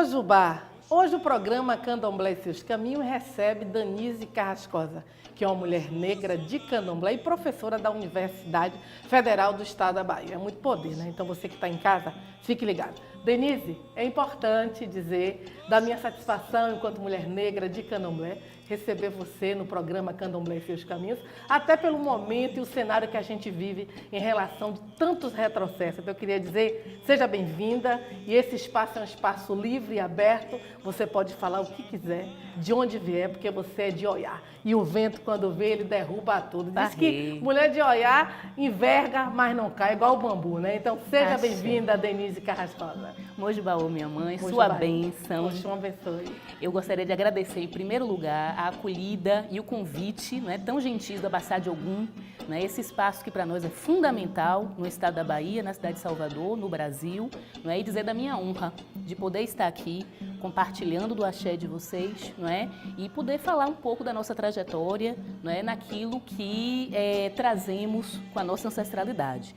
Mojubá, hoje o programa Candomblé e Seus Caminhos recebe Danise Carrascosa, que é uma mulher negra de Candomblé e professora da Universidade Federal do Estado da Bahia. É muito poder, né? Então você que está em casa, fique ligado. Denise, é importante dizer da minha satisfação enquanto mulher negra de Candomblé receber você no programa Candomblé e Seus Caminhos, até pelo momento e o cenário que a gente vive em relação de tantos retrocessos. Então eu queria dizer, seja bem-vinda, e esse espaço é um espaço livre e aberto, você pode falar o que quiser, de onde vier, porque você é de Oiá. E o vento, quando vê, ele derruba tudo. Diz que mulher de Oiá enverga, mas não cai, igual o bambu, né? Então seja bem-vinda, Denise Carrascosa. Mojubá, minha mãe, Mojubá, sua bênção. Oxum abençoe. Eu gostaria de agradecer, em primeiro lugar, a acolhida e o convite, né, tão gentil da Baçá de Ogum, né, esse espaço que para nós é fundamental no estado da Bahia, na cidade de Salvador, no Brasil, né, e dizer da minha honra de poder estar aqui compartilhando do axé de vocês, não é? E poder falar um pouco da nossa trajetória, não é? Naquilo que trazemos com a nossa ancestralidade.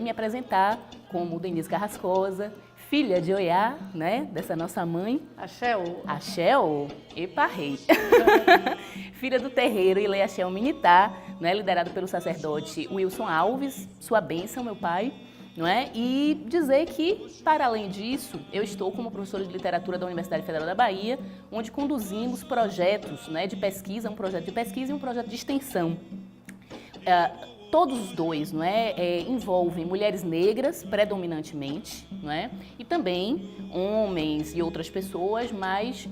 Me apresentar como Denise Carrascosa, filha de Oiá, né? Dessa nossa mãe. Axéu. Axéu, epa rei. Filha do terreiro Ilê Axéu Minitá, né? Liderado pelo sacerdote Wilson Alves, sua bênção, meu pai. Não é? E dizer que, para além disso, eu estou como professora de literatura da Universidade Federal da Bahia, onde conduzimos projetos, né, de pesquisa, um projeto de pesquisa e um projeto de extensão. Todos os dois, não é, envolvem mulheres negras, predominantemente, não é? E também homens e outras pessoas, mas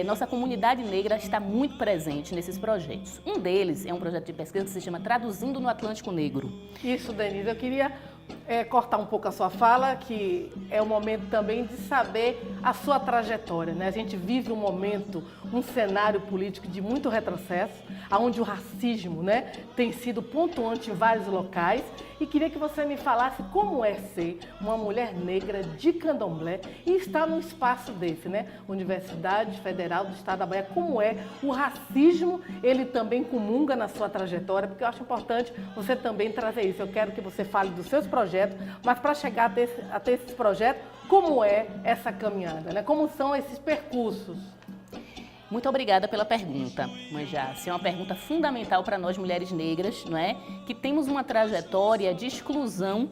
nossa comunidade negra está muito presente nesses projetos. Um deles é um projeto de pesquisa que se chama Traduzindo no Atlântico Negro. Isso, Denise, eu queria cortar um pouco a sua fala, que é o momento também de saber a sua trajetória, né? A gente vive um momento, um cenário político de muito retrocesso, onde o racismo, né, tem sido pontuante em vários locais, e queria que você me falasse como é ser uma mulher negra de Candomblé e estar num espaço desse, né? Universidade Federal do Estado da Bahia, como é o racismo, ele também comunga na sua trajetória, porque eu acho importante você também trazer isso. Eu quero que você fale dos seus projetos, mas para chegar a ter esses projetos, como é essa caminhada, né? Como são esses percursos? Muito obrigada pela pergunta, Manjace. É uma pergunta fundamental para nós mulheres negras, não é? Que temos uma trajetória de exclusão,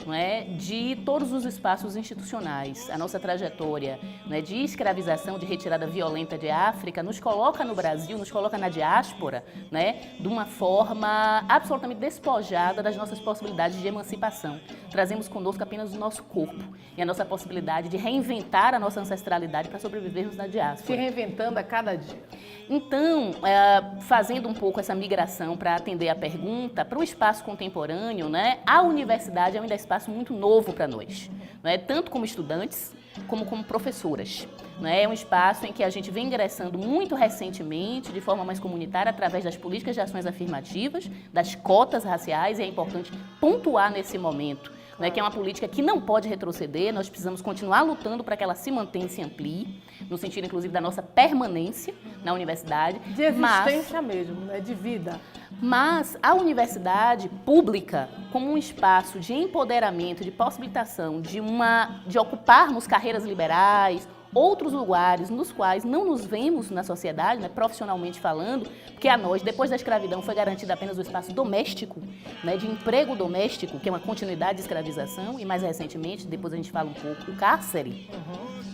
não é, de todos os espaços institucionais. A nossa trajetória, não é, de escravização, de retirada violenta de África, nos coloca no Brasil, nos coloca na diáspora, né, de uma forma absolutamente despojada das nossas possibilidades de emancipação. Trazemos conosco apenas o nosso corpo e a nossa possibilidade de reinventar a nossa ancestralidade para sobrevivermos na diáspora. Se reinventando a cada dia. Então, fazendo um pouco essa migração para atender a pergunta, para o espaço contemporâneo, né, a universidade é ainda um espaço muito novo para nós, né, tanto como estudantes como professoras. Né, é um espaço em que a gente vem ingressando muito recentemente, de forma mais comunitária, através das políticas de ações afirmativas, das cotas raciais, e é importante pontuar nesse momento, né, que é uma política que não pode retroceder, nós precisamos continuar lutando para que ela se mantenha e se amplie, no sentido, inclusive, da nossa permanência na universidade. De existência mesmo, né, de vida. Mas a universidade pública, como um espaço de empoderamento, de possibilitação, de ocuparmos carreiras liberais, outros lugares nos quais não nos vemos na sociedade, né, profissionalmente falando, porque a nós, depois da escravidão, foi garantido apenas o espaço doméstico, né, de emprego doméstico, que é uma continuidade de escravização, e mais recentemente, depois a gente fala um pouco, o cárcere.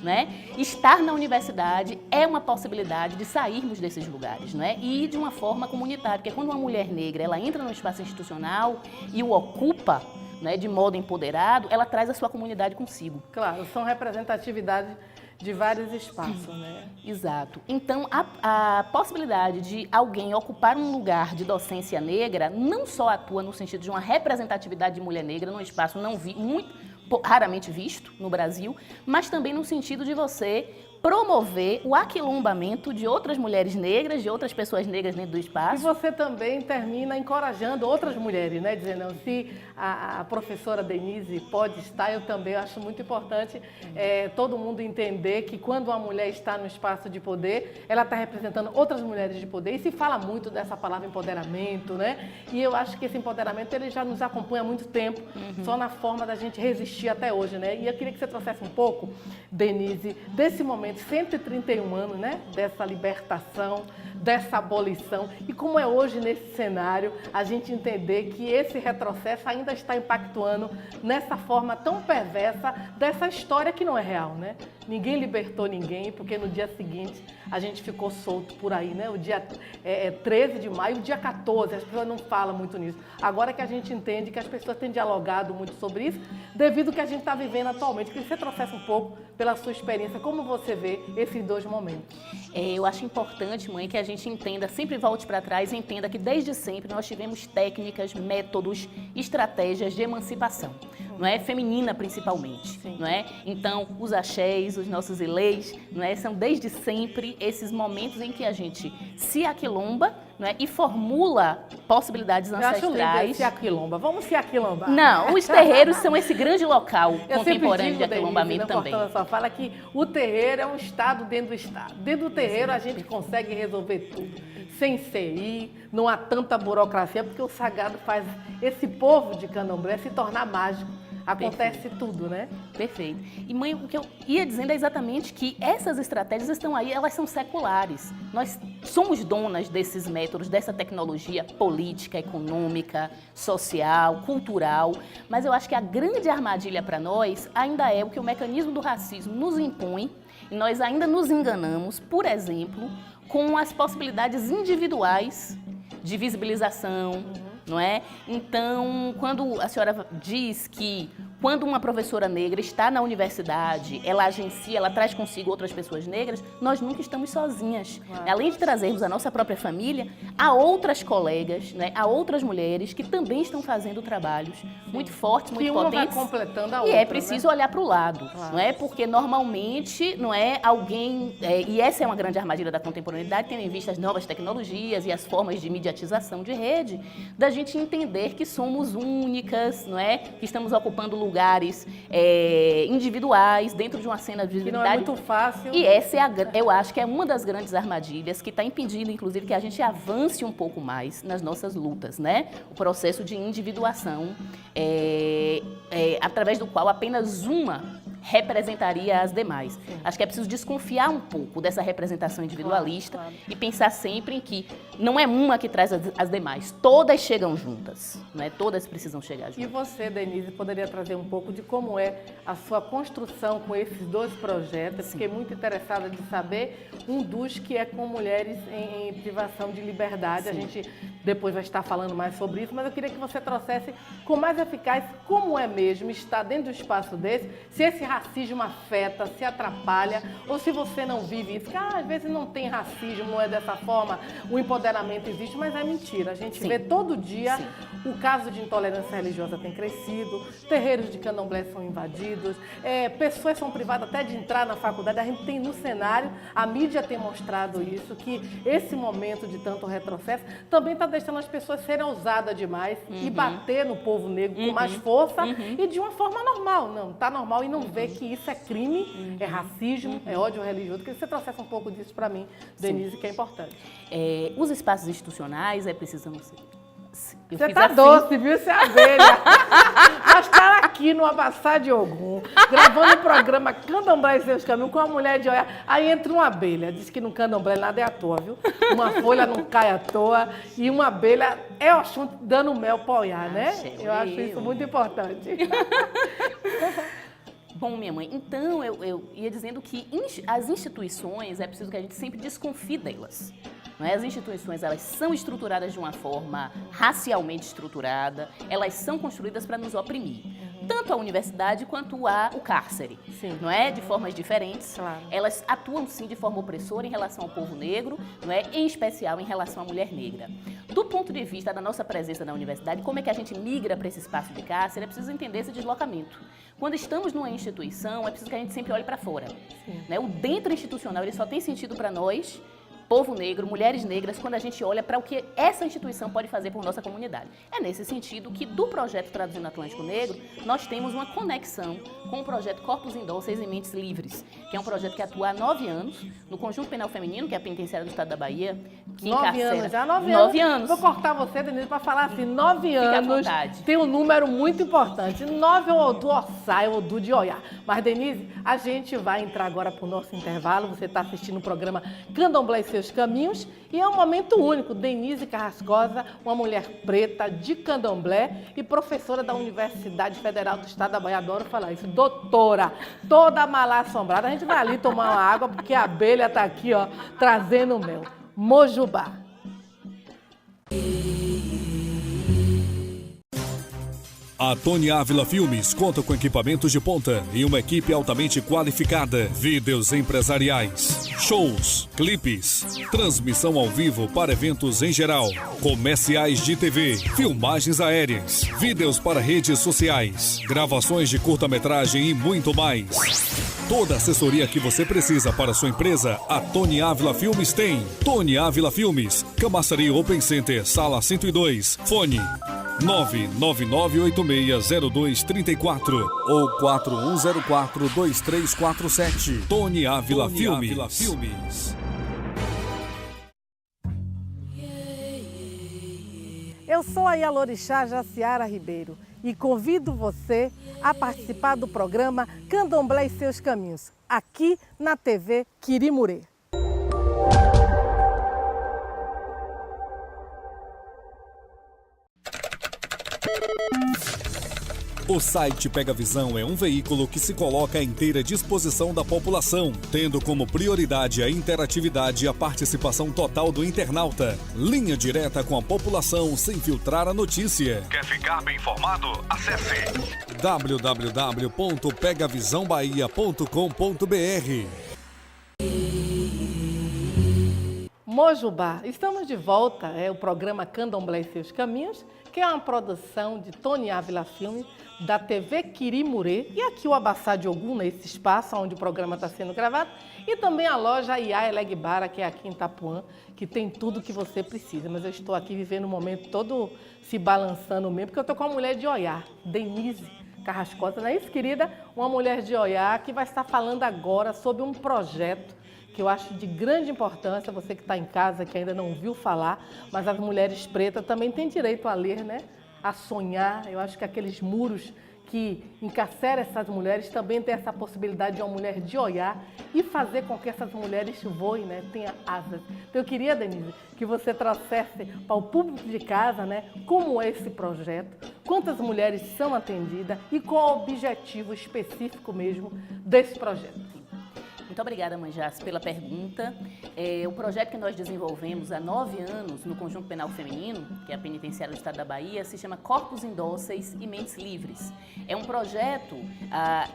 Né? Estar na universidade é uma possibilidade de sairmos desses lugares, né? E de uma forma comunitária, porque quando uma mulher negra ela entra no espaço institucional e o ocupa, né, de modo empoderado, ela traz a sua comunidade consigo. Claro, são representatividades de vários espaços, né? Exato. Então, a possibilidade de alguém ocupar um lugar de docência negra não só atua no sentido de uma representatividade de mulher negra num espaço raramente visto no Brasil, mas também no sentido de você promover o aquilombamento de outras mulheres negras, de outras pessoas negras dentro do E espaço. você também termina encorajando outras mulheres, né? Dizendo, não, se a professora Denise pode estar, eu também acho muito importante todo mundo entender que quando uma mulher está no espaço de poder, ela está representando outras mulheres de poder. E se fala muito dessa palavra empoderamento, né? E eu acho que esse empoderamento ele já nos acompanha há muito tempo, só na forma da gente resistir até hoje, né? E eu queria que você trouxesse um pouco, Denise, desse momento, 131 anos, né? Dessa libertação, dessa abolição. E como é hoje nesse cenário, a gente entender que esse retrocesso ainda está impactuando nessa forma tão perversa dessa história que não é real, né? Ninguém libertou ninguém, porque no dia seguinte a gente ficou solto por aí, né? O dia 13 de maio, o dia 14, as pessoas não falam muito nisso. Agora que a gente entende que as pessoas têm dialogado muito sobre isso, devido ao que a gente está vivendo atualmente. Queria que você trouxesse um pouco, pela sua experiência, como você vê esses dois momentos. Eu acho importante, mãe, que a gente entenda, sempre volte para trás e entenda que desde sempre nós tivemos técnicas, métodos, estratégias de emancipação, não é? Feminina principalmente, não é? Então, os axés, os nossos ilês, não é? São desde sempre esses momentos em que a gente se aquilomba, não é? E formula possibilidades ancestrais. Eu acho lindo se aquilomba. Vamos se aquilombar. Não, os terreiros são esse grande local contemporâneo de Denise, aquilombamento também. A sua fala que o terreiro é um estado dentro do estado. Dentro do terreiro a gente consegue resolver tudo. Sem CI, não há tanta burocracia, porque o sagrado faz esse povo de candomblé se tornar mágico. Acontece tudo, né? Perfeito. E mãe, o que eu ia dizendo é exatamente que essas estratégias estão aí, elas são seculares. Nós somos donas desses métodos, dessa tecnologia política, econômica, social, cultural, mas eu acho que a grande armadilha para nós ainda é o que o mecanismo do racismo nos impõe, e nós ainda nos enganamos, por exemplo, com as possibilidades individuais de visibilização, não é? Então, quando a senhora diz que quando uma professora negra está na universidade, ela agencia, ela traz consigo outras pessoas negras, nós nunca estamos sozinhas. Claro. Além de trazermos a nossa própria família, há outras colegas, né? Há outras mulheres que também estão fazendo trabalhos muito fortes, muito potentes. Uma vai completando a e outra, é preciso olhar para o lado, claro. Não é? Porque normalmente, não é alguém, e essa é uma grande armadilha da contemporaneidade, tendo em vista as novas tecnologias e as formas de mediatização de rede, da gente entender que somos únicas, não é? Que estamos ocupando lugares individuais dentro de uma cena de visibilidade. Que não é muito fácil. E essa eu acho que é uma das grandes armadilhas que está impedindo, inclusive, que a gente avance um pouco mais nas nossas lutas, né? O processo de individuação, através do qual apenas uma representaria as demais. Sim. Acho que é preciso desconfiar um pouco dessa representação individualista, claro. E pensar sempre em que não é uma que traz as demais, todas chegam juntas, não é? Todas precisam chegar juntas. E você, Denise, poderia trazer um pouco de como é a sua construção com esses dois projetos? Fiquei muito interessada de saber um dos que é com mulheres em privação de liberdade. Sim. A gente depois vai estar falando mais sobre isso, mas eu queria que você trouxesse com mais eficácia como é mesmo estar dentro do espaço desse, se esse racismo afeta, se atrapalha, ou se você não vive isso, que às vezes não tem racismo, não é dessa forma, o empoderamento existe, mas é mentira. A gente vê todo dia o caso de intolerância religiosa tem crescido, terreiros de candomblé são invadidos, pessoas são privadas até de entrar na faculdade. A gente tem no cenário, a mídia tem mostrado isso, que esse momento de tanto retrocesso também está deixando as pessoas serem ousadas demais e bater no povo negro com mais força e de uma forma normal. Não, está normal e não vê que isso é crime, é racismo, é ódio religioso. Queria que você trouxesse um pouco disso para mim, Denise, que é importante. Os espaços institucionais precisamos ser. Você tá doce, viu? Você é abelha. Nós estamos aqui no Abaçá de Ogum, gravando o programa Candomblé e Seus Caminhos com a mulher de Oiá. Aí entra uma abelha, diz que no candomblé nada é à toa, viu? Uma folha não cai à toa e uma abelha é Oxum dando mel para Oiá, né? Eu acho isso muito importante. Bom, minha mãe, então eu ia dizendo que as instituições, é preciso que a gente sempre desconfie delas. Não é? As instituições, elas são estruturadas de uma forma racialmente estruturada, elas são construídas para nos oprimir. tanto a universidade quanto o cárcere, Sim. não é? De formas diferentes. Claro. Elas atuam sim de forma opressora em relação ao povo negro, não é? Em especial em relação à mulher negra. Do ponto de vista da nossa presença na universidade, como é que a gente migra para esse espaço de cárcere, é preciso entender esse deslocamento. Quando estamos numa instituição, é preciso que a gente sempre olhe para fora. Né? O dentro institucional ele só tem sentido para nós, povo negro, mulheres negras, quando a gente olha para o que essa instituição pode fazer por nossa comunidade. É nesse sentido que do projeto Traduzindo Atlântico Negro, nós temos uma conexão com o projeto Corpos Indóceis e Mentes Livres, que é um projeto que atua há 9 anos no Conjunto Penal Feminino, que é a penitenciária do Estado da Bahia, que 9 anos, já 9 anos. Vou cortar você, Denise, para falar assim, 9 Fica à anos, vontade. tem um número muito importante, 9 é o Odu Ossai, o Odu de Oiá. Mas, Denise, a gente vai entrar agora para o nosso intervalo, você está assistindo o programa Candomblé e Seus Caminhos, e é um momento único. Denise Carrascosa, uma mulher preta de candomblé e professora da Universidade Federal do Estado da Bahia, adoro falar isso, doutora, toda malá assombrada. A gente vai ali tomar uma água, porque a abelha está aqui, ó, trazendo mel. Mojubá. A Tony Ávila Filmes conta com equipamentos de ponta e uma equipe altamente qualificada. Vídeos empresariais, shows, clipes, transmissão ao vivo para eventos em geral, comerciais de TV, filmagens aéreas, vídeos para redes sociais, gravações de curta-metragem e muito mais. Toda a assessoria que você precisa para sua empresa, a Tony Ávila Filmes tem. Tony Ávila Filmes, Camaçari Open Center, Sala 102, fone 999860234 ou 41042347. Tony Ávila Filmes. Eu sou a Yalorixá Jaciara Ribeiro e convido você a participar do programa Candomblé e Seus Caminhos, aqui na TV Quirimurê. O site Pega Visão é um veículo que se coloca à inteira disposição da população, tendo como prioridade a interatividade e a participação total do internauta. Linha direta com a população sem filtrar a notícia. Quer ficar bem informado? Acesse www.pegavisãobahia.com.br. Mojubá, estamos de volta, é o programa Candomblé e Seus Caminhos, que é uma produção de Tony Ávila Filme, da TV Quirimurê, e aqui o Abassá de Ogum, nesse espaço onde o programa está sendo gravado, e também a loja Iá Elegbara, que é aqui em Itapuã, que tem tudo que você precisa. Mas eu estou aqui vivendo um momento todo se balançando mesmo, porque eu estou com uma mulher de Oiá, Denise Carrascosa, não é isso, querida? Uma mulher de Oiá que vai estar falando agora sobre um projeto que eu acho de grande importância, você que está em casa, que ainda não ouviu falar, mas as mulheres pretas também têm direito a ler, né? A sonhar. Eu acho que aqueles muros que encarceram essas mulheres também tem essa possibilidade de uma mulher de olhar e fazer com que essas mulheres voem, né? Tenham asas. Então eu queria, Denise, que você trouxesse para o público de casa, né? Como é esse projeto, quantas mulheres são atendidas e qual o objetivo específico mesmo desse projeto. Muito obrigada, Manjace, pela pergunta. O projeto que nós desenvolvemos há 9 anos no Conjunto Penal Feminino, que é a penitenciária do Estado da Bahia, se chama Corpos Indóceis e Mentes Livres. É um projeto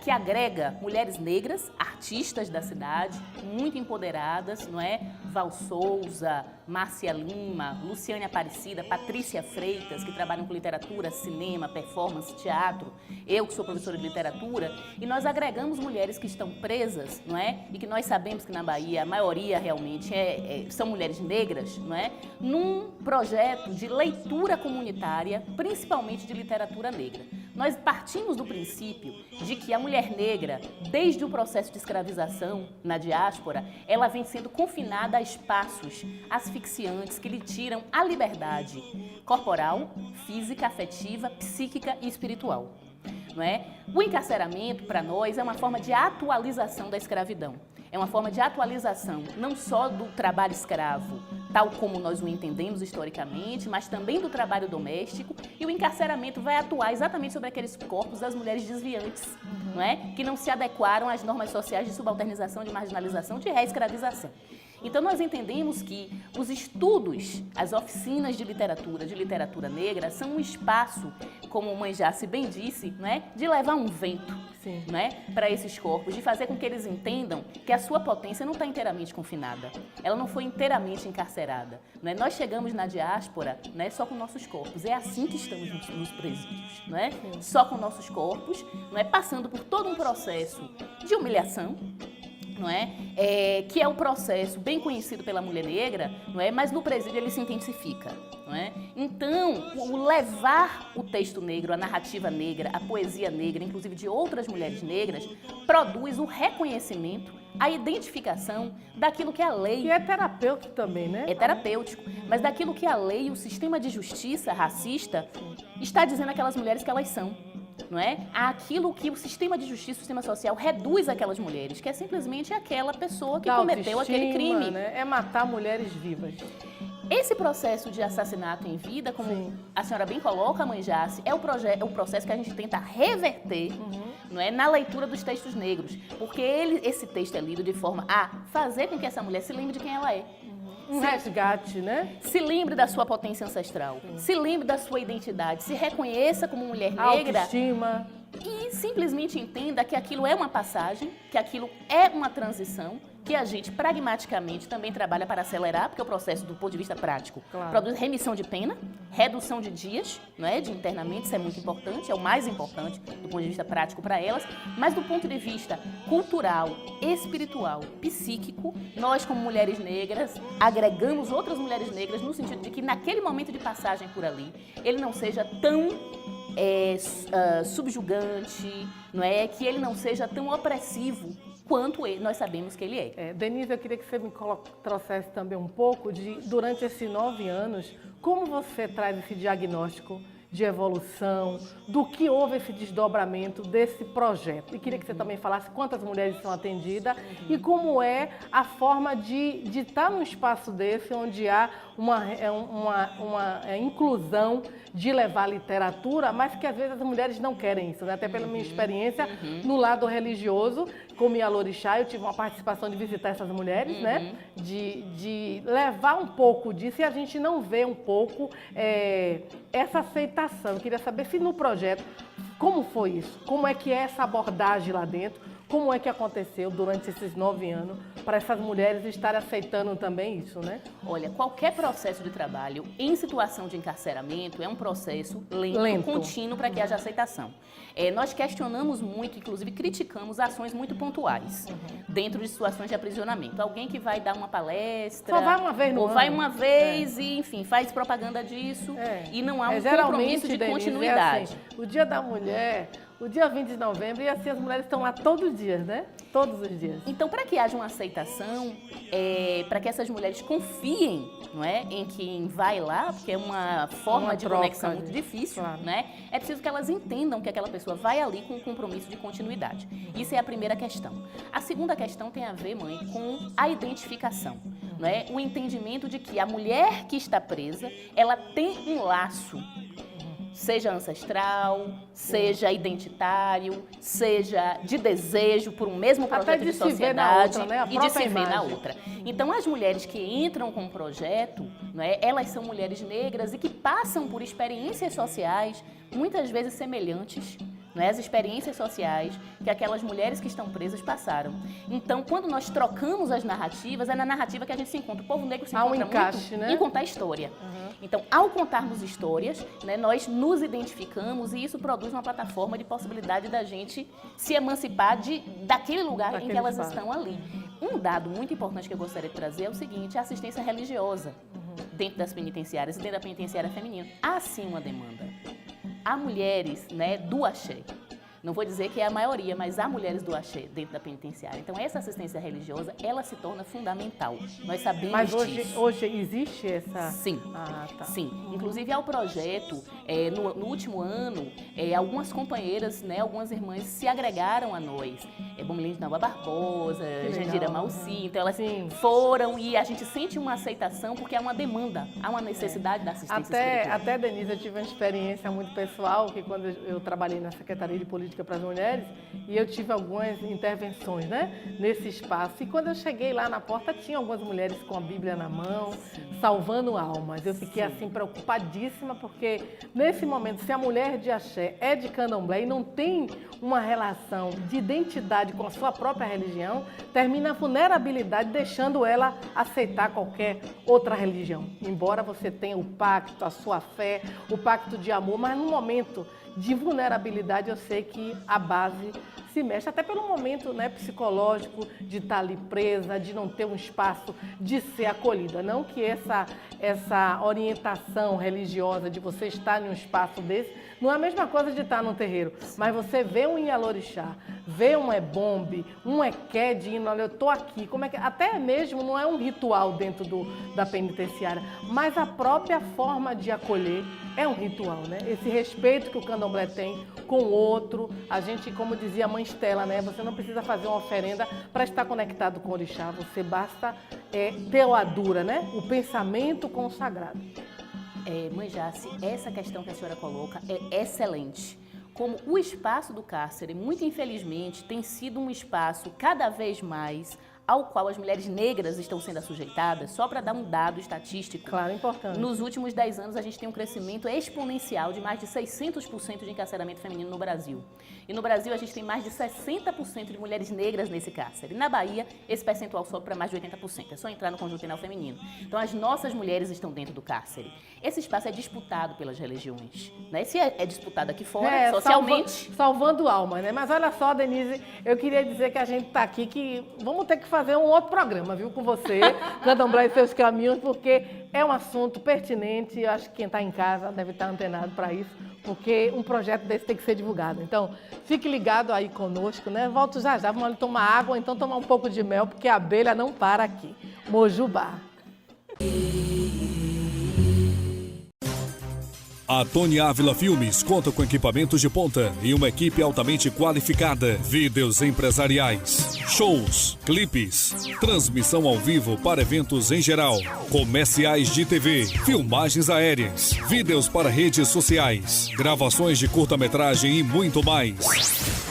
que agrega mulheres negras, artistas da cidade, muito empoderadas, não é? Val Souza, Márcia Lima, Luciane Aparecida, Patrícia Freitas, que trabalham com literatura, cinema, performance, teatro, eu que sou professora de literatura, e nós agregamos mulheres que estão presas, não é? E que nós sabemos que na Bahia a maioria realmente são mulheres negras, não é? Num projeto de leitura comunitária, principalmente de literatura negra. Nós partimos do princípio de que a mulher negra, desde o processo de escravização na diáspora, ela vem sendo confinada a espaços asfixiantes que lhe tiram a liberdade corporal, física, afetiva, psíquica e espiritual. Não é? O encarceramento, para nós, é uma forma de atualização da escravidão. É uma forma de atualização não só do trabalho escravo, tal como nós o entendemos historicamente, mas também do trabalho doméstico, e o encarceramento vai atuar exatamente sobre aqueles corpos das mulheres desviantes, não é? Que não se adequaram às normas sociais de subalternização, de marginalização, de reescravização. Então, nós entendemos que os estudos, as oficinas de literatura negra, são um espaço, como a mãe Jace bem disse, né, de levar um vento, né, para esses corpos, de fazer com que eles entendam que a sua potência não está inteiramente confinada, ela não foi inteiramente encarcerada. Né? Nós chegamos na diáspora, né, só com nossos corpos, é assim que estamos nos presídios, né? Só com nossos corpos, não é, passando por todo um processo de humilhação, não é? Que é um processo bem conhecido pela mulher negra, não é? Mas no presídio ele se intensifica. Não é? Então, o levar o texto negro, a narrativa negra, a poesia negra, inclusive de outras mulheres negras, produz o reconhecimento, a identificação daquilo que a lei... E é terapêutico também, né? É terapêutico, mas daquilo que a lei, o sistema de justiça racista, está dizendo àquelas mulheres que elas são. Não é? Aquilo que o sistema de justiça, o sistema social reduz aquelas mulheres, que é simplesmente aquela pessoa que cometeu aquele crime. Né? É matar mulheres vivas. Esse processo de assassinato em vida, como a senhora bem coloca, mãe Jace, é o processo que a gente tenta reverter, não é, na leitura dos textos negros, porque esse texto é lido de forma a fazer com que essa mulher se lembre de quem ela é. Um resgate, né? Se lembre da sua potência ancestral, se lembre da sua identidade, se reconheça como mulher negra. Autoestima. E simplesmente entenda que aquilo é uma passagem, que aquilo é uma transição, que a gente pragmaticamente também trabalha para acelerar, porque o processo do ponto de vista prático produz remissão de pena, redução de dias, não é, de internamento, isso é muito importante, é o mais importante do ponto de vista prático para elas, mas do ponto de vista cultural, espiritual, psíquico, nós como mulheres negras agregamos outras mulheres negras no sentido de que naquele momento de passagem por ali, ele não seja tão subjugante, não é, que ele não seja tão opressivo quanto nós sabemos que ele é. Denise, eu queria que você me trouxesse também um pouco de, durante esses 9 anos, como você traz esse diagnóstico de evolução, do que houve esse desdobramento desse projeto. E queria que você também falasse quantas mulheres são atendidas e como é a forma de estar num espaço desse, onde há uma inclusão de levar literatura, mas que às vezes as mulheres não querem isso, né? Até pela minha experiência no lado religioso, como Yalorixá, eu tive uma participação de visitar essas mulheres, né? De levar um pouco disso e a gente não vê um pouco essa aceitação. Eu queria saber se no projeto, como foi isso? Como é que é essa abordagem lá dentro? Como é que aconteceu durante esses 9 anos para essas mulheres estarem aceitando também isso, né? Olha, qualquer processo de trabalho em situação de encarceramento é um processo lento. Contínuo para que haja aceitação. Nós questionamos muito, inclusive criticamos ações muito pontuais dentro de situações de aprisionamento. Alguém que vai dar uma palestra... Só vai uma vez no ou ano. vai uma vez e, enfim, faz propaganda disso e não há um compromisso de continuidade. Assim, o Dia da Mulher... O dia 20 de novembro, e assim as mulheres estão lá todos os dias, né? Todos os dias. Então, para que haja uma aceitação, para que essas mulheres confiem, não é, em quem vai lá, porque é uma forma de conexão muito difícil, né? É preciso que elas entendam que aquela pessoa vai ali com um compromisso de continuidade. Isso é a primeira questão. A segunda questão tem a ver, mãe, com a identificação, não é? O entendimento de que a mulher que está presa, ela tem um laço, seja ancestral, seja identitário, seja de desejo por um mesmo projeto de sociedade e de se ver na outra. Então, as mulheres que entram com o projeto, não é, elas são mulheres negras e que passam por experiências sociais, muitas vezes semelhantes, não é, as experiências sociais que aquelas mulheres que estão presas passaram. Então, quando nós trocamos as narrativas, é na narrativa que a gente se encontra. O povo negro se encontra muito em contar história. Então, ao contarmos histórias, né, nós nos identificamos e isso produz uma plataforma de possibilidade da gente se emancipar daquele lugar em que elas estão ali. Um dado muito importante que eu gostaria de trazer é o seguinte, a assistência religiosa dentro das penitenciárias e dentro da penitenciária feminina. Há sim uma demanda. Há mulheres, né, do axé. Não vou dizer que é a maioria, mas há mulheres do axé dentro da penitenciária. Então, essa assistência religiosa, ela se torna fundamental. Nós sabemos disso. Mas hoje existe essa... Sim, sim. Inclusive, há o projeto, no último ano, algumas companheiras, né, algumas irmãs se agregaram a nós. Bomilene de Nova Barbosa, Jandira Malci. Então, elas foram e a gente sente uma aceitação porque há uma demanda, há uma necessidade da assistência espiritual. Até, Denise, eu tive uma experiência muito pessoal que quando eu trabalhei na Secretaria de Política mística para as mulheres e eu tive algumas intervenções, né, nesse espaço. E quando eu cheguei lá na porta, tinha algumas mulheres com a Bíblia na mão, salvando almas. Eu fiquei assim preocupadíssima, porque nesse momento, se a mulher de axé é de candomblé e não tem uma relação de identidade com a sua própria religião, termina a vulnerabilidade, deixando ela aceitar qualquer outra religião. Embora você tenha o pacto, a sua fé, o pacto de amor, mas no momento de vulnerabilidade eu sei que a base se mexe, até pelo momento, né, psicológico de estar ali presa, de não ter um espaço de ser acolhida. Não que essa orientação religiosa de você estar em um espaço desse não é a mesma coisa de estar num terreiro, mas você vê um Ialorixá, vê um Ebombe, um Eké dizendo, olha, eu estou aqui, como é que... até mesmo não é um ritual dentro da penitenciária, mas a própria forma de acolher é um ritual, né? Esse respeito que o candomblé tem com o outro, a gente, como dizia a mãe Estela, né? Você não precisa fazer uma oferenda para estar conectado com o orixá, você basta ter o adura, né? O pensamento com o sagrado. Mãe Jace, essa questão que a senhora coloca é excelente. Como o espaço do cárcere, muito infelizmente, tem sido um espaço cada vez mais ao qual as mulheres negras estão sendo assujeitadas, só para dar um dado estatístico. Claro, importante. Nos últimos 10 anos, a gente tem um crescimento exponencial de mais de 600% de encarceramento feminino no Brasil. E no Brasil, a gente tem mais de 60% de mulheres negras nesse cárcere. E na Bahia, esse percentual sobe para mais de 80%. É só entrar no conjunto penal feminino. Então, as nossas mulheres estão dentro do cárcere. Esse espaço é disputado pelas religiões, né? Se é disputado aqui fora, socialmente... Salvando alma, né? Mas olha só, Denise, eu queria dizer que a gente está aqui, que vamos ter que fazer um outro programa, viu, com você, Candomblé e seus caminhos, porque é um assunto pertinente. Eu acho que quem está em casa deve estar antenado para isso, porque um projeto desse tem que ser divulgado. Então, fique ligado aí conosco, né? Volto já já, vamos ali tomar água, então tomar um pouco de mel, porque a abelha não para aqui. Mojubá. A Tony Ávila Filmes conta com equipamentos de ponta e uma equipe altamente qualificada. Vídeos empresariais, shows, clipes, transmissão ao vivo para eventos em geral, comerciais de TV, filmagens aéreas, vídeos para redes sociais, gravações de curta-metragem e muito mais.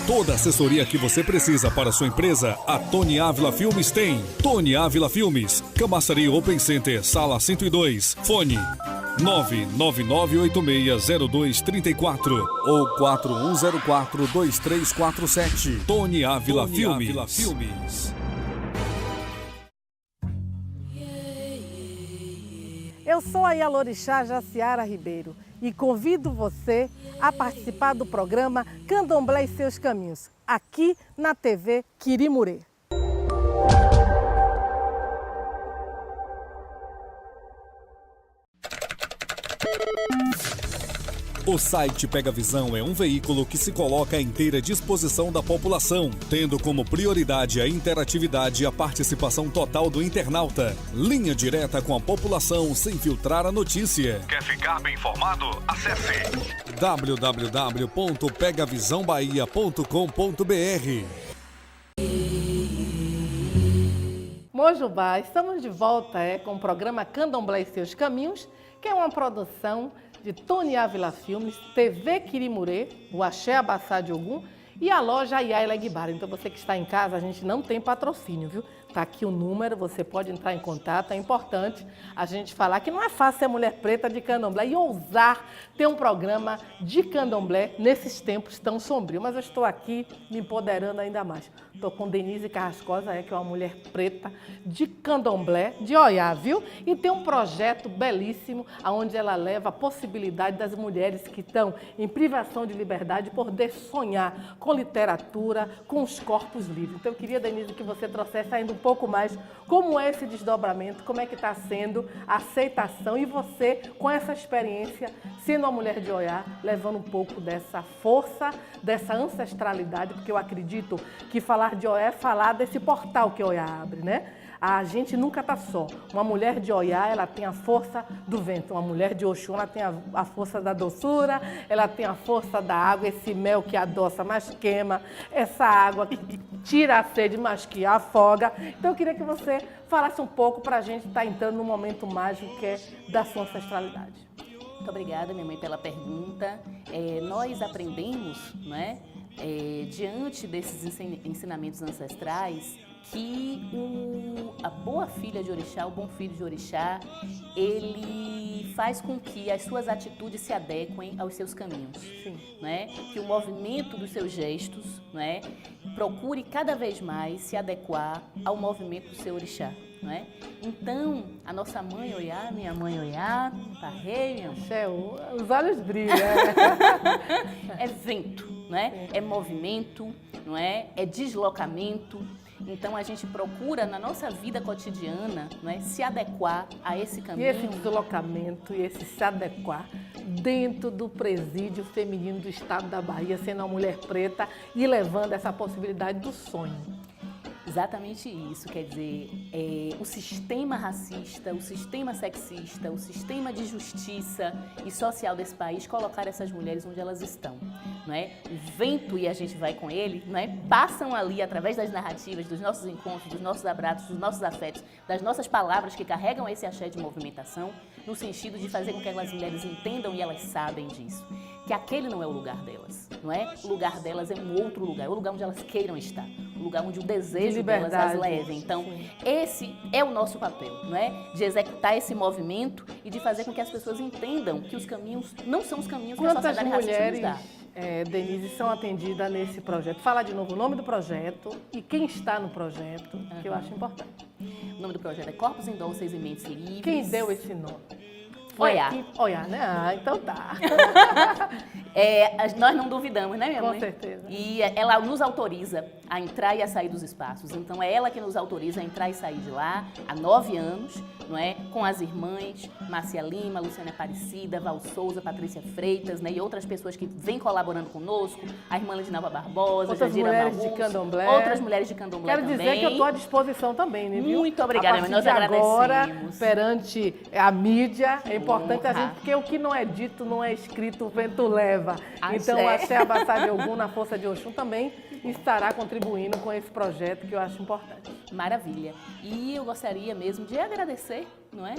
Toda a assessoria que você precisa para sua empresa, a Tony Ávila Filmes tem. Tony Ávila Filmes, Camaçari Open Center, Sala 102, fone 999860234 ou 4104-2347. Tony Ávila Filmes. Eu sou a Ialorixá Jaciara Ribeiro e convido você a participar do programa Candomblé e seus caminhos, aqui na TV Quirimurê. O site Pega Visão é um veículo que se coloca à inteira disposição da população, tendo como prioridade a interatividade e a participação total do internauta. Linha direta com a população sem filtrar a notícia. Quer ficar bem informado? Acesse www.pegavisãobahia.com.br. Mojubá, estamos de volta com o programa Candomblé e seus caminhos, que é uma produção de Tony Ávila Filmes, TV Quirimurê, o Axé Abassá de Ogum e a loja Yaila Guibara. Então você que está em casa, a gente não tem patrocínio, viu? Está aqui o número, você pode entrar em contato. É importante a gente falar que não é fácil ser mulher preta de candomblé e ousar ter um programa de candomblé nesses tempos tão sombrios. Mas eu estou aqui me empoderando ainda mais. Estou com Denise Carrascosa, que é uma mulher preta de candomblé, de Oiá, viu? E tem um projeto belíssimo, onde ela leva a possibilidade das mulheres que estão em privação de liberdade poder sonhar com literatura, com os corpos livres. Então eu queria, Denise, que você trouxesse ainda um pouco mais como é esse desdobramento, como é que está sendo a aceitação e você, com essa experiência, sendo uma mulher de Oiá, levando um pouco dessa força, dessa ancestralidade, porque eu acredito que falar de Oiá é falar desse portal que Oiá abre, né? A gente nunca está só. Uma mulher de Oiá, ela tem a força do vento. Uma mulher de Oxum, ela tem a força da doçura, ela tem a força da água, esse mel que adoça, mas queima, essa água que tira a sede, mas que afoga. Então eu queria que você falasse um pouco para a gente estar entrando num momento mágico que é da sua ancestralidade. Muito obrigada, minha mãe, pela pergunta. Nós aprendemos, né, diante desses ensinamentos ancestrais, que a boa filha de orixá, o bom filho de orixá, ele faz com que as suas atitudes se adequem aos seus caminhos. Sim. Né? Que o movimento dos seus gestos, né, procure cada vez mais se adequar ao movimento do seu orixá. Né? Então, a nossa mãe Oiá, minha mãe Oiá, parreio, Os olhos brilham. é vento, né? É movimento, não é? É deslocamento. Então a gente procura na nossa vida cotidiana, não é, se adequar a esse E caminho. esse deslocamento e esse se adequar dentro do presídio feminino do estado da Bahia, sendo uma mulher preta e levando essa possibilidade do sonho. Exatamente isso, quer dizer, o sistema racista, o sistema sexista, o sistema de justiça e social desse país, colocar essas mulheres onde elas estão, não é? O vento, e a gente vai com ele, não é? Passam ali através das narrativas, dos nossos encontros, dos nossos abraços, dos nossos afetos, das nossas palavras que carregam esse axé de movimentação, no sentido de fazer com que aquelas mulheres entendam e elas sabem disso, que aquele não é o lugar delas, não é? O lugar delas é um outro lugar, é o lugar onde elas queiram estar, o lugar onde o desejo delas as leve. Então, esse é o nosso papel, não é? De executar esse movimento e de fazer com que as pessoas entendam que os caminhos não são os caminhos que a sociedade racista nos dá. Denise, são atendidas nesse projeto? Fala de novo o nome do projeto e quem está no projeto, que eu acho importante. O nome do projeto é Corpos Indóceis e Mentes Livres. Quem deu esse nome? Oiá. Oiá, né? Ah, então tá. Nós não duvidamos, né, minha mãe? Com certeza. E ela nos autoriza a entrar e a sair dos espaços. Então, é ela que nos autoriza a entrar e sair de lá há 9 anos, não é? Com as irmãs Márcia Lima, Luciana Aparecida, Val Souza, Patrícia Freitas, né? E outras pessoas que vêm colaborando conosco, a irmã Lidinalva Barbosa, outras Jadira mulheres Barroso, de Candomblé. Outras mulheres de Candomblé Quero também. dizer que eu estou à disposição também, né, viu? Muito obrigada, mas nós agora, agradecemos. perante a mídia, é importante a Honra. gente, porque o que não é dito, não é escrito, o vento leva. Axé. Então, Axé Abassá de Ogum, na Força de Oxum, também estará contribuindo com esse projeto que eu acho importante. Maravilha. E eu gostaria mesmo de agradecer, não é?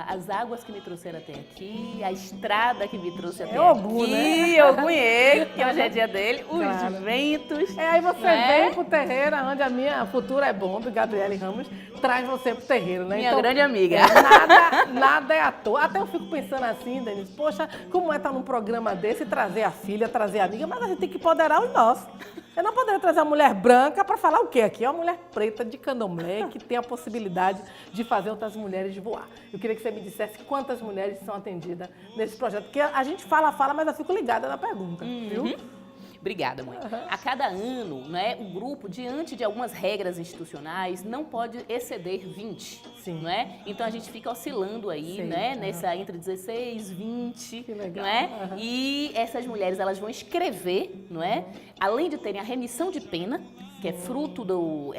As águas que me trouxeram até aqui, a estrada que me trouxe até Ogum, aqui, né? Ogunhê, que hoje é dia dele, os Claro. ventos. Aí você né? vem pro terreiro, onde a minha futura é bom, do Gabriele Ramos, traz você pro terreiro, né? Minha grande amiga. Nada é à toa. Até eu fico pensando assim, Denise, poxa, como é estar num programa desse e trazer a filha, trazer a amiga, mas a gente tem que empoderar os nossos. Eu não poderia trazer uma mulher branca para falar o quê aqui? É uma mulher preta de Candomblé que tem a possibilidade de fazer outras mulheres voar. Eu queria que você me dissesse quantas mulheres são atendidas nesse projeto, porque a gente fala, mas eu fico ligada na pergunta, viu? Obrigada, mãe. A cada ano, né, o grupo, diante de algumas regras institucionais, não pode exceder 20. Sim. Não é? Então a gente fica oscilando aí, Sei. né, nessa entre 16, 20, Que legal. não é? E essas mulheres, elas vão escrever, não é? Além de terem a remissão de pena, que é fruto do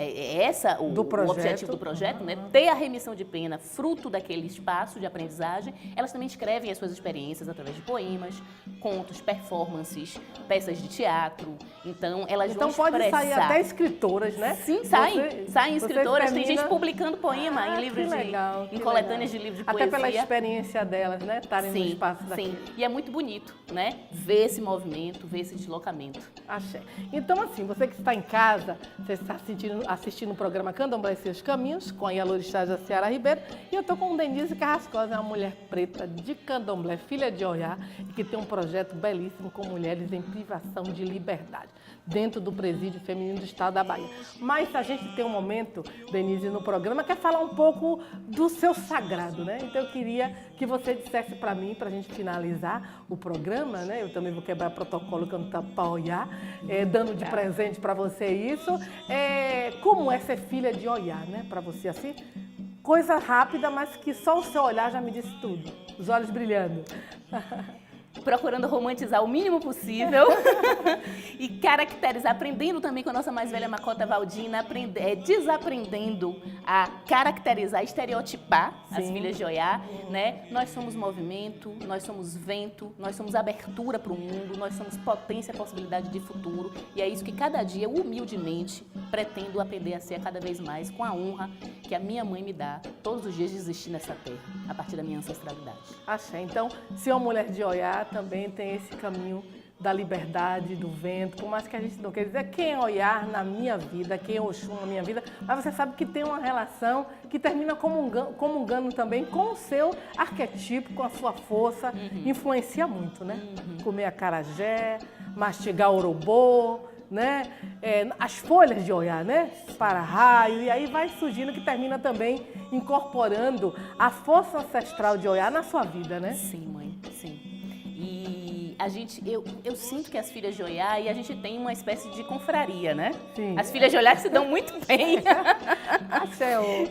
Do projeto. o objetivo do projeto, né? Ter a remissão de pena, fruto daquele espaço de aprendizagem. Elas também escrevem as suas experiências através de poemas, contos, performances, peças de teatro. Então elas vão Então pode expressar. sair até escritoras, né? Sim, saem escritoras, tem gente feminina- publicando poema em livros que legal, em que coletâneas legal. de livros de Até poesia. pela experiência delas, né? Estarem no Sim, espaço daqui. sim. E é muito bonito, né? Ver esse movimento, ver esse deslocamento. Axé. Então, assim, você que está em casa, você está assistindo o programa Candomblé e Seus Caminhos, com a Yalorixá Jaciara Ribeiro, e eu estou com Denise Carrascosa, uma mulher preta de Candomblé, filha de Oiá, e que tem um projeto belíssimo com mulheres em privação de liberdade, dentro do presídio feminino do estado da Bahia. Mas a gente tem um momento, Denise, no programa, que é falar um pouco do seu sagrado, né? Então eu queria que você dissesse para mim, para a gente finalizar o programa, né? Eu também vou quebrar protocolo cantar para Oiá, dando de presente para você isso. Como é ser filha de Oiá, né? Para você assim, coisa rápida, mas que só o seu olhar já me disse tudo. Os olhos brilhando. procurando romantizar o mínimo possível e caracterizar, aprendendo também com a nossa mais velha Macota Valdina, desaprendendo a caracterizar, estereotipar as filhas de Oiá, né? Nós somos movimento, nós somos vento, nós somos abertura para o mundo, nós somos potência, possibilidade de futuro, e é isso que cada dia, eu humildemente, pretendo aprender a ser cada vez mais, com a honra que a minha mãe me dá, todos os dias de existir nessa terra, a partir da minha ancestralidade. Axé. Então, se uma mulher de Oiá também tem esse caminho da liberdade, do vento, por mais que a gente não queira dizer quem é Oiá na minha vida, quem é Oxum na minha vida, mas você sabe que tem uma relação que termina comungando também com o seu arquetipo, com a sua força, influencia muito, né? Comer acarajé, mastigar orobô, né? As folhas de Oiá, né? Para-raio, e aí vai surgindo que termina também incorporando a força ancestral de Oiá na sua vida, né? Sim, mãe, sim. E eu sinto que as filhas de Oiá, e a gente tem uma espécie de confraria, né? Sim. As filhas de Oiá se dão muito bem.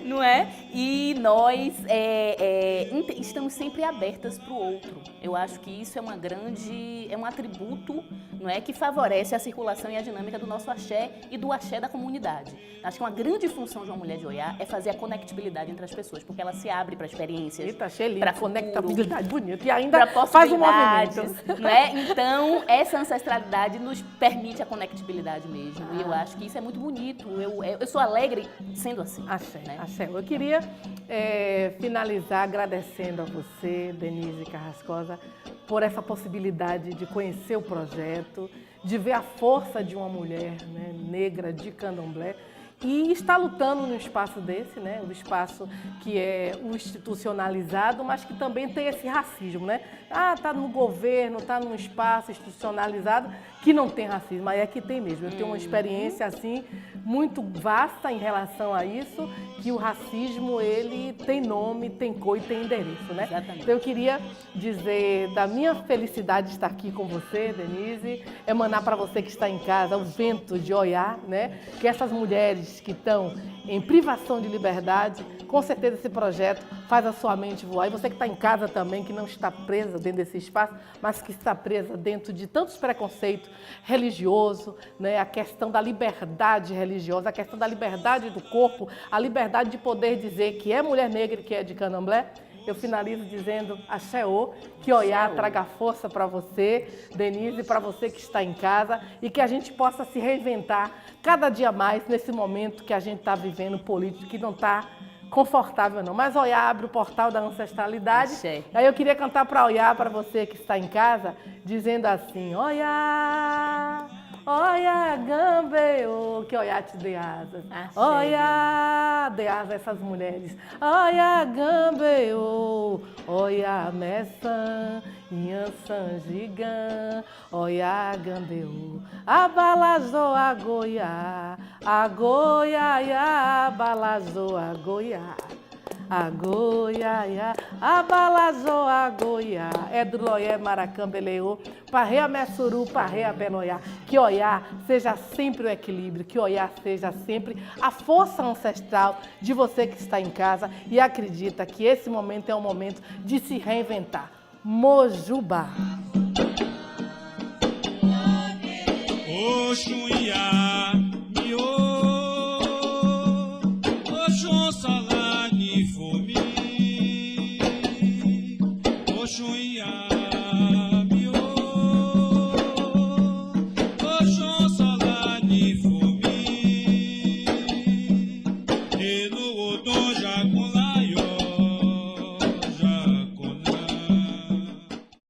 Não é? E nós estamos sempre abertas para o outro. Eu acho que isso é um atributo, não é, que favorece a circulação e a dinâmica do nosso axé e do axé da comunidade. Acho que uma grande função de uma mulher de Oiá é fazer a conectibilidade entre as pessoas, porque ela se abre para experiências. Eita, achei lindo, para conectabilidade bonita. E ainda faz um movimento. Não é? Então, essa ancestralidade nos permite a conectibilidade mesmo. E eu acho que isso é muito bonito. Eu sou alegre sendo assim. Axé, né? axé. Eu queria finalizar agradecendo a você, Denise Carrascosa, por essa possibilidade de conhecer o projeto, de ver a força de uma mulher, né, negra de candomblé, e está lutando num espaço desse, né? Um espaço que é o institucionalizado, mas que também tem esse racismo, né? Tá no governo, tá num espaço institucionalizado que não tem racismo, mas é que tem mesmo. Eu tenho uma experiência assim muito vasta em relação a isso, que o racismo ele tem nome, tem cor e tem endereço, né? Exatamente. Então eu queria dizer da minha felicidade de estar aqui com você, Denise, emanar para você que está em casa o vento de Oiá, né? Que essas mulheres que estão em privação de liberdade, com certeza esse projeto faz a sua mente voar. E você que está em casa também, que não está presa dentro desse espaço, mas que está presa dentro de tantos preconceitos religiosos, né? A questão da liberdade religiosa, a questão da liberdade do corpo, a liberdade de poder dizer que é mulher negra e que é de candomblé. Eu finalizo dizendo axéô, que Oiá traga força para você, Denise, para você que está em casa, e que a gente possa se reinventar cada dia mais nesse momento que a gente está vivendo político, que não está confortável não. Mas Oiá abre o portal da ancestralidade. Axé. Aí eu queria cantar para Oiá, para você que está em casa, dizendo assim: Oiá, Oiá, Gambeô, que Oiá te dê asas. Axé. Oiá, dê asas a essas mulheres. Oiá, Gambeô, Oiá, Messan, Inhansan, Gigã, Oiá, Gambeô, abalazou a Goiá, a Goiá, abalazou a Goiá. A Goiá, abalazou a Goiá, é do Loié, Maracambeleô, Parreia, Messuru, Parreia, Benoiá. Que Oiá seja sempre o equilíbrio, que Oiá seja sempre a força ancestral de você que está em casa e acredita que esse momento é um momento de se reinventar. Mojubá. Oxum, Iá.